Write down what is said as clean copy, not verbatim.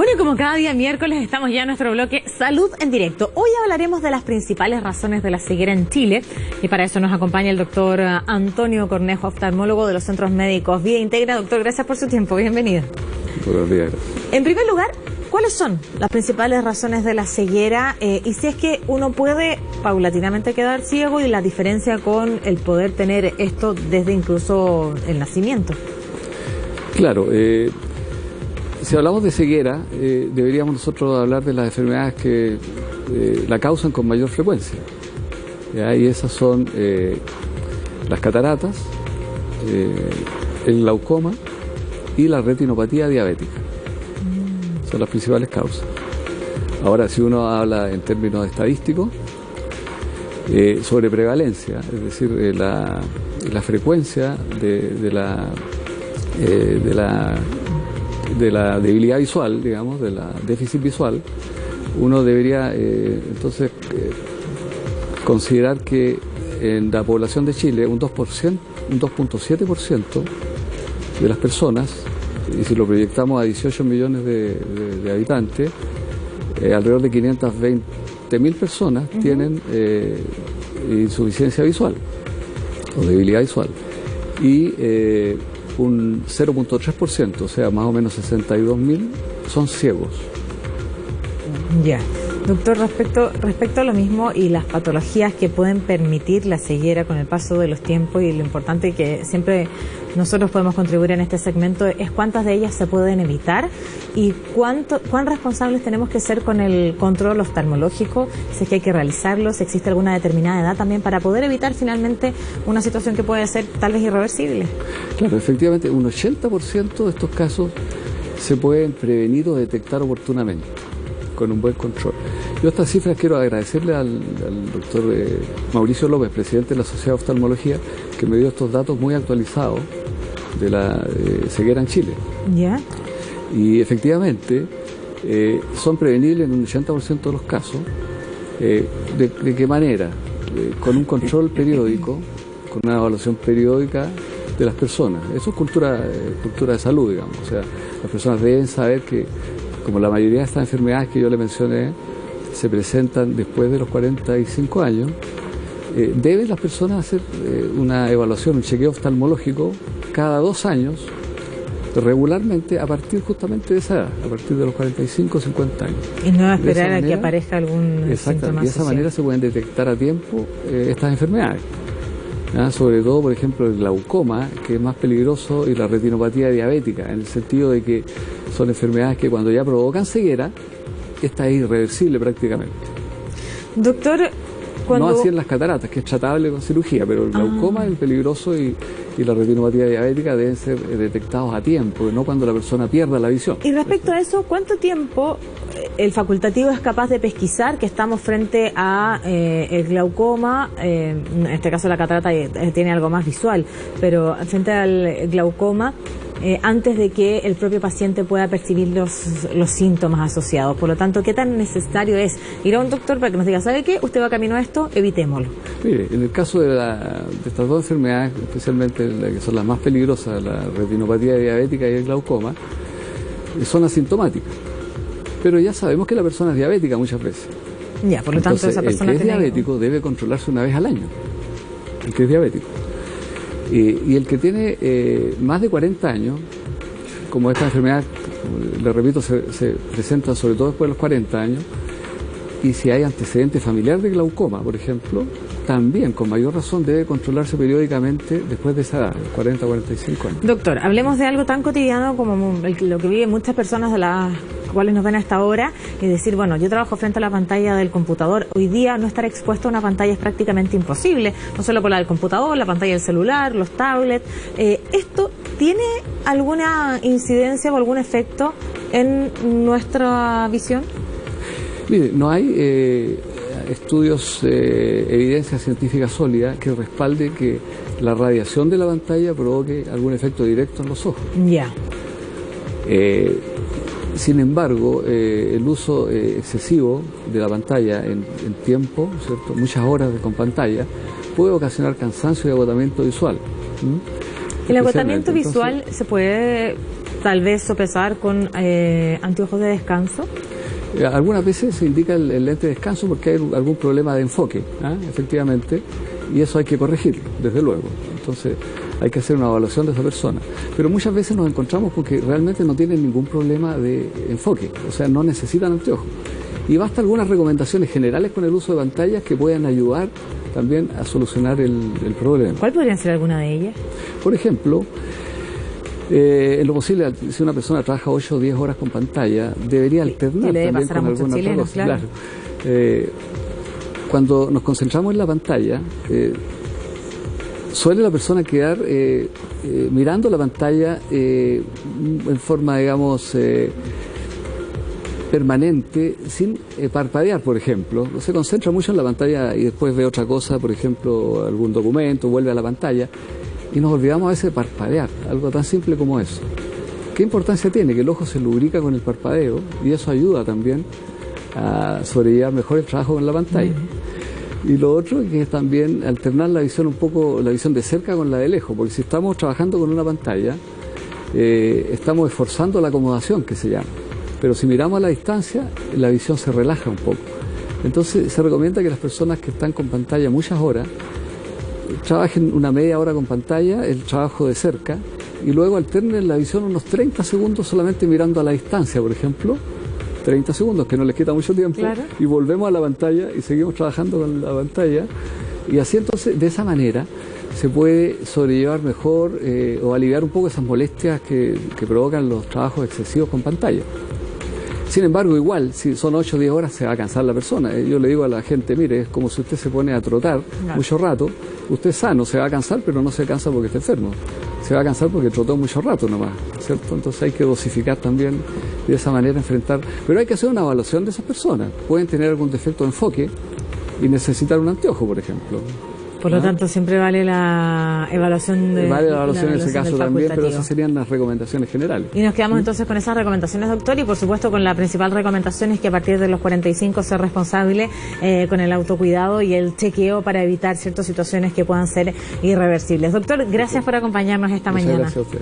Bueno, y como cada día miércoles estamos ya en nuestro bloque Salud en Directo. Hoy hablaremos de las principales razones de la ceguera en Chile y para eso nos acompaña el doctor Antonio Cornejo, oftalmólogo de los Centros Médicos Vida Integra. Doctor, gracias por su tiempo, bienvenido. Buenos días. En primer lugar, ¿cuáles son las principales razones de la ceguera y si es que uno puede paulatinamente quedar ciego y la diferencia con el poder tener esto desde incluso el nacimiento? Claro, si hablamos de ceguera, deberíamos nosotros hablar de las enfermedades que la causan con mayor frecuencia. Y esas son las cataratas, el glaucoma y la retinopatía diabética. Son las principales causas. Ahora, si uno habla en términos estadísticos, sobre prevalencia, es decir, la frecuencia de la debilidad visual, digamos, de la déficit visual, uno debería entonces considerar que en la población de Chile un 2.7% de las personas, y si lo proyectamos a 18 millones de habitantes, alrededor de 520.000 personas tienen insuficiencia visual o debilidad visual. Y un 0.3%, o sea, más o menos 62.000, son ciegos. Ya. Doctor, respecto a lo mismo y las patologías que pueden permitir la ceguera con el paso de los tiempos, y lo importante que siempre nosotros podemos contribuir en este segmento es cuántas de ellas se pueden evitar y cuán responsables tenemos que ser con el control oftalmológico, si es que hay que realizarlo, si existe alguna determinada edad también para poder evitar finalmente una situación que puede ser tal vez irreversible. Claro, efectivamente, un 80% de estos casos se pueden prevenir o detectar oportunamente con un buen control. Yo estas cifras quiero agradecerle al doctor Mauricio López, presidente de la Sociedad de Oftalmología, que me dio estos datos muy actualizados de la ceguera en Chile. ¿Ya? Y efectivamente son prevenibles en un 80% de los casos. ¿De qué manera? Con un control periódico, con una evaluación periódica de las personas. Eso es cultura de salud, digamos. O sea, las personas deben saber que, como la mayoría de estas enfermedades que yo le mencioné se presentan después de los 45 años, deben las personas hacer una evaluación, un chequeo oftalmológico cada 2 años, regularmente, a partir justamente de esa edad, a partir de los 45 o 50 años. Y no esperar a que aparezca algún síntoma. De esa manera se pueden detectar a tiempo estas enfermedades. Sobre todo, por ejemplo, el glaucoma, que es más peligroso, y la retinopatía diabética, en el sentido de que son enfermedades que cuando ya provocan ceguera, esta es irreversible prácticamente. Doctor, cuando... No así en las cataratas, que es tratable con cirugía, pero el glaucoma es peligroso y la retinopatía diabética deben ser detectados a tiempo, no cuando la persona pierda la visión. Y respecto a eso, ¿cuánto tiempo el facultativo es capaz de pesquisar que estamos frente a el glaucoma? En este caso la catarata tiene algo más visual, pero frente al glaucoma, antes de que el propio paciente pueda percibir los síntomas asociados. Por lo tanto, ¿qué tan necesario es ir a un doctor para que nos diga, ¿sabe qué? Usted va camino a esto, evitémoslo? Mire, en el caso de estas dos enfermedades, especialmente las que son las más peligrosas, la retinopatía diabética y el glaucoma, son asintomáticas. Pero ya sabemos que la persona es diabética muchas veces. Ya, por lo tanto, esa persona el que es diabético debe controlarse una vez al año. El que es diabético. Y el que tiene más de 40 años, como esta enfermedad, le repito, se presenta sobre todo después de los 40 años, y si hay antecedente familiar de glaucoma, por ejemplo, también con mayor razón debe controlarse periódicamente después de esa edad, 40 o 45 años. Doctor, hablemos de algo tan cotidiano como lo que viven muchas personas de las cuales nos ven hasta ahora, y decir, bueno, yo trabajo frente a la pantalla del computador. Hoy día no estar expuesto a una pantalla es prácticamente imposible, no solo por la del computador, la pantalla del celular, los tablets. ¿Esto tiene alguna incidencia o algún efecto en nuestra visión? Mire, no hay estudios, evidencia científica sólida que respalde que la radiación de la pantalla provoque algún efecto directo en los ojos. Ya. Sin embargo, el uso excesivo de la pantalla en tiempo, ¿cierto? Muchas horas con pantalla, puede ocasionar cansancio y agotamiento visual. ¿El agotamiento visual se puede tal vez sopesar con anteojos de descanso. Algunas veces se indica el lente de descanso porque hay algún problema de enfoque, efectivamente, y eso hay que corregirlo, desde luego. Entonces hay que hacer una evaluación de esa persona. Pero muchas veces nos encontramos con que realmente no tienen ningún problema de enfoque, o sea, no necesitan anteojos. Y basta algunas recomendaciones generales con el uso de pantallas que puedan ayudar también a solucionar el problema. ¿Cuál podría ser alguna de ellas? Por ejemplo, en lo posible, si una persona trabaja 8 o 10 horas con pantalla, debería alternar también con alguna otra cosa. Claro. Cuando nos concentramos en la pantalla, suele la persona quedar mirando la pantalla en forma, digamos, permanente, sin parpadear, por ejemplo. Se concentra mucho en la pantalla y después ve otra cosa, por ejemplo, algún documento, vuelve a la pantalla, y nos olvidamos a veces de parpadear, algo tan simple como eso. ¿Qué importancia tiene? Que el ojo se lubrica con el parpadeo y eso ayuda también a sobrellevar mejor el trabajo con la pantalla. Y lo otro es que también alternar la visión un poco, la visión de cerca con la de lejos, porque si estamos trabajando con una pantalla, estamos esforzando la acomodación, que se llama. Pero si miramos a la distancia, la visión se relaja un poco. Entonces se recomienda que las personas que están con pantalla muchas horas trabajen una media hora con pantalla, el trabajo de cerca, y luego alternen la visión unos 30 segundos solamente mirando a la distancia, por ejemplo. 30 segundos, que no les quita mucho tiempo, claro. Y volvemos a la pantalla y seguimos trabajando con la pantalla. Y así entonces, de esa manera, se puede sobrellevar mejor o aliviar un poco esas molestias que provocan los trabajos excesivos con pantalla. Sin embargo, igual, si son 8 o 10 horas, se va a cansar la persona. Yo le digo a la gente, mire, es como si usted se pone a trotar mucho rato, usted es sano, se va a cansar, pero no se cansa porque está enfermo. Se va a cansar porque trotó mucho rato nomás, ¿cierto? Entonces hay que dosificar también de esa manera, enfrentar. Pero hay que hacer una evaluación de esas personas. Pueden tener algún defecto de enfoque y necesitar un anteojo, por ejemplo. Por lo tanto, siempre vale la evaluación de Vale la evaluación en ese caso también, pero esas serían las recomendaciones generales. Y nos quedamos entonces con esas recomendaciones, doctor, y por supuesto con la principal recomendación es que a partir de los 45 ser responsable con el autocuidado y el chequeo para evitar ciertas situaciones que puedan ser irreversibles. Doctor, gracias por acompañarnos esta mañana. Gracias a usted.